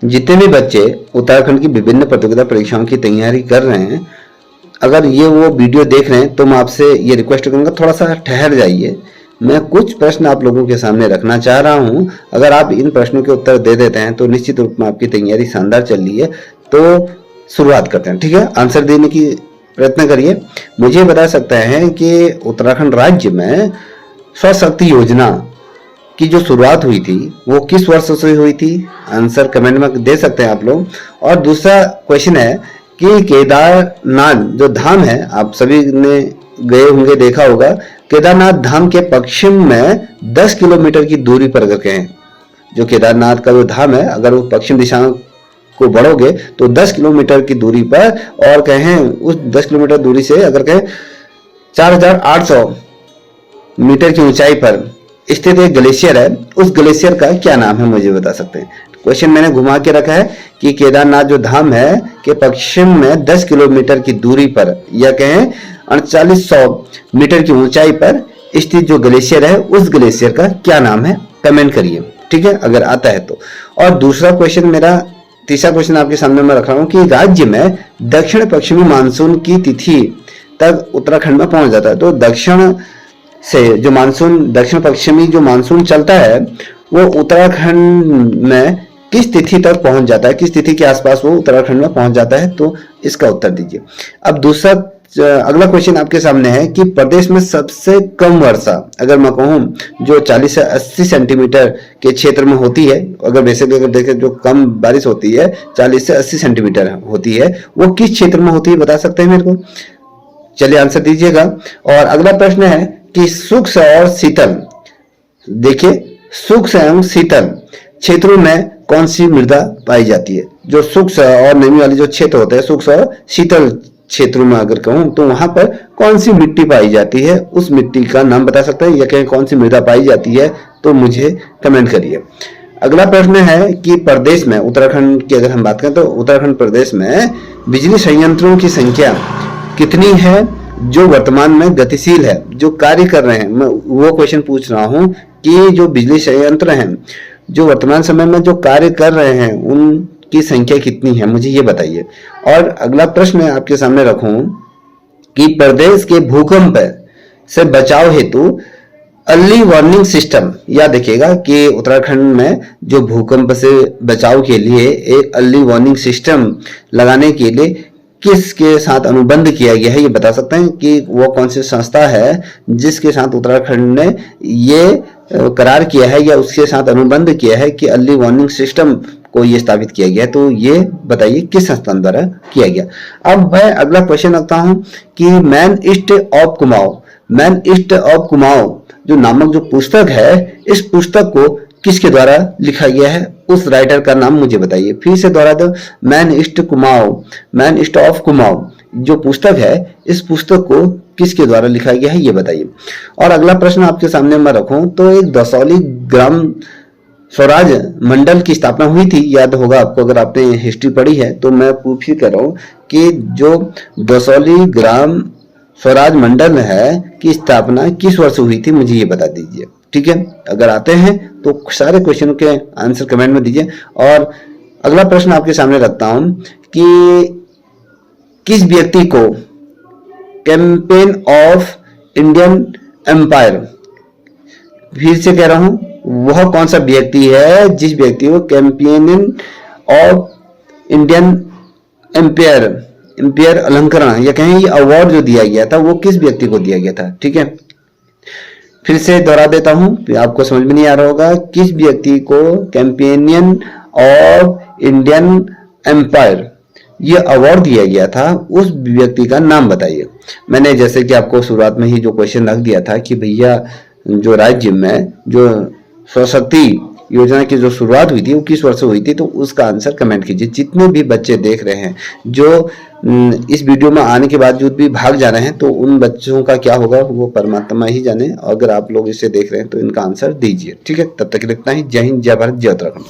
जितने भी बच्चे उत्तराखंड की विभिन्न प्रतियोगिता परीक्षाओं की तैयारी कर रहे हैं, अगर ये वो वीडियो देख रहे हैं तो मैं आपसे ये रिक्वेस्ट करूंगा, थोड़ा सा ठहर जाइए। मैं कुछ प्रश्न आप लोगों के सामने रखना चाह रहा हूं। अगर आप इन प्रश्नों के उत्तर दे देते हैं तो निश्चित रूप में आपकी तैयारी शानदार चल रही है। तो शुरुआत करते हैं, ठीक है। आंसर देने की प्रयत्न करिए। मुझे बता सकते हैं कि उत्तराखंड राज्य में स्वशक्ति योजना की जो शुरुआत हुई थी वो किस वर्ष से हुई थी? आंसर कमेंट में दे सकते हैं आप लोग। और दूसरा क्वेश्चन है कि केदारनाथ जो धाम है, आप सभी ने गए होंगे, देखा होगा, केदारनाथ धाम के पश्चिम में 10 किलोमीटर की दूरी पर अगर कहें, जो केदारनाथ का जो धाम है, अगर वो पश्चिम दिशा को बढ़ोगे तो 10 किलोमीटर की दूरी पर, और कहें उस 10 किलोमीटर दूरी से अगर कहें 4800 मीटर की ऊंचाई पर स्थित एक ग्लेशियर है, उस ग्लेशियर का क्या नाम है? मुझे बता सकते हैं। क्वेश्चन मैंने घुमा के रखा है कि केदारनाथ जो धाम है के पश्चिम में 10 किलोमीटर की दूरी पर, या कहें 4800 मीटर की ऊंचाई पर स्थित जो ग्लेशियर है, उस ग्लेशियर का क्या नाम है? कमेंट करिए, ठीक है, अगर आता है तो। और दूसरा क्वेश्चन मेरा, तीसरा क्वेश्चन आपके सामने मैं रख रहा हूं कि राज्य में दक्षिण पश्चिमी मानसून की तिथि तक उत्तराखंड में पहुंच जाता है। तो दक्षिण से जो मानसून, दक्षिण पश्चिमी जो मानसून चलता है वो उत्तराखंड में किस तिथि तक पहुंच जाता है, किस तिथि के आसपास वो उत्तराखंड में पहुंच जाता है? तो इसका उत्तर दीजिए। अब दूसरा, अगला क्वेश्चन आपके सामने है कि प्रदेश में सबसे कम वर्षा, अगर मैं कहूं, जो 40 से 80 सेंटीमीटर के क्षेत्र में होती है, अगर बेसिकली अगर देखें जो कम बारिश होती है 40 से 80 सेंटीमीटर होती है, वो किस क्षेत्र में होती है? बता सकते हैं मेरे को? चलिए आंसर दीजिएगा। और अगला प्रश्न है कि शुष्क और शीतल, देखिए शुष्क एवं शीतल क्षेत्रों में कौन सी मृदा पाई जाती है? जो शुष्क और नमी वाले जो क्षेत्र होते हैं, शुष्क और शीतल क्षेत्रों में अगर कहूं तो वहां पर कौन सी मिट्टी पाई जाती है? उस मिट्टी का नाम बता सकते हैं, या कहें कौन सी मृदा पाई जाती है? तो मुझे कमेंट करिए। अगला प्रश्न है कि प्रदेश में, उत्तराखंड की अगर हम बात करें तो उत्तराखंड प्रदेश में बिजली संयंत्रों की संख्या कितनी है जो वर्तमान में गतिशील है, जो कार्य कर रहे हैं? मैं वो क्वेश्चन पूछ रहा हूं कि जो बिजली संयंत्र हैं जो वर्तमान समय में जो कार्य कर रहे हैं उनकी संख्या कितनी है, मुझे ये बताइए। और अगला प्रश्न आपके सामने रखूं कि प्रदेश के भूकंप से बचाव हेतु अर्ली वार्निंग सिस्टम, याद रखिएगा कि उत्तराखंड में जो भूकंप से बचाव के लिए एक अर्ली वार्निंग सिस्टम लगाने के लिए किसके साथ अनुबंध किया गया है? ये बता सकते हैं कि वो कौन सी संस्था है जिसके साथ उत्तराखंड ने ये करार किया है या उसके साथ अनुबंध किया है कि अर्ली वार्निंग सिस्टम को ये स्थापित किया गया है? तो ये बताइए किस संस्थान द्वारा किया गया। अब मैं अगला क्वेश्चन रखता हूं कि man east of Kumaon, man east of Kumaon जो नामक जो पुस्तक है, इस पुस्तक को किसके द्वारा लिखा गया है? उस राइटर का नाम मुझे बताइए। फिर से दोहरा दो, man east Kumaon, man east of Kumaon जो पुस्तक है, इस पुस्तक को किसके द्वारा लिखा गया है, ये बताइए। और अगला प्रश्न आपके सामने मैं रखूं तो एक दसौली ग्राम स्वराज मंडल की स्थापना हुई थी, याद होगा आपको अगर आपने हिस्ट्री पढ़ी है। तो मैं फिर कह रहा हूं कि जो दसौली ग्राम स्वराज मंडल है की स्थापना किस वर्ष हुई थी, मुझे ये बता दीजिए, ठीक है। अगर आते हैं तो सारे क्वेश्चन के आंसर कमेंट में दीजिए। और अगला प्रश्न आपके सामने रखता हूं कि किस व्यक्ति को कैंपेन ऑफ इंडियन एम्पायर, फिर से कह रहा हूं, वह कौन सा व्यक्ति है जिस व्यक्ति को companion of Indian Empire, Empire अलंकरण या कहें ये अवार्ड जो दिया गया था वो किस व्यक्ति को दिया गया था, ठीक है। फिर से दोहरा देता हूं, आपको समझ में नहीं आ रहा होगा, किस व्यक्ति को कैंपेनियन ऑफ इंडियन एम्पायर ये अवार्ड दिया गया था, उस व्यक्ति का नाम बताइए। मैंने जैसे कि आपको शुरुआत में ही जो क्वेश्चन रख दिया था कि भैया जो राज्य में जो स्वशक्ति योजना की जो शुरुआत हुई थी वो किस वर्ष हुई थी, तो उसका आंसर कमेंट कीजिए। जितने भी बच्चे देख रहे हैं जो इस वीडियो में आने के बावजूद भी भाग जा रहे हैं, तो उन बच्चों का क्या होगा वो परमात्मा ही जाने। अगर आप लोग इसे देख रहे हैं तो इनका आंसर दीजिए, ठीक है। तब तक इतना ही। जय हिंद, जय भारत, जय उत्तराखंड।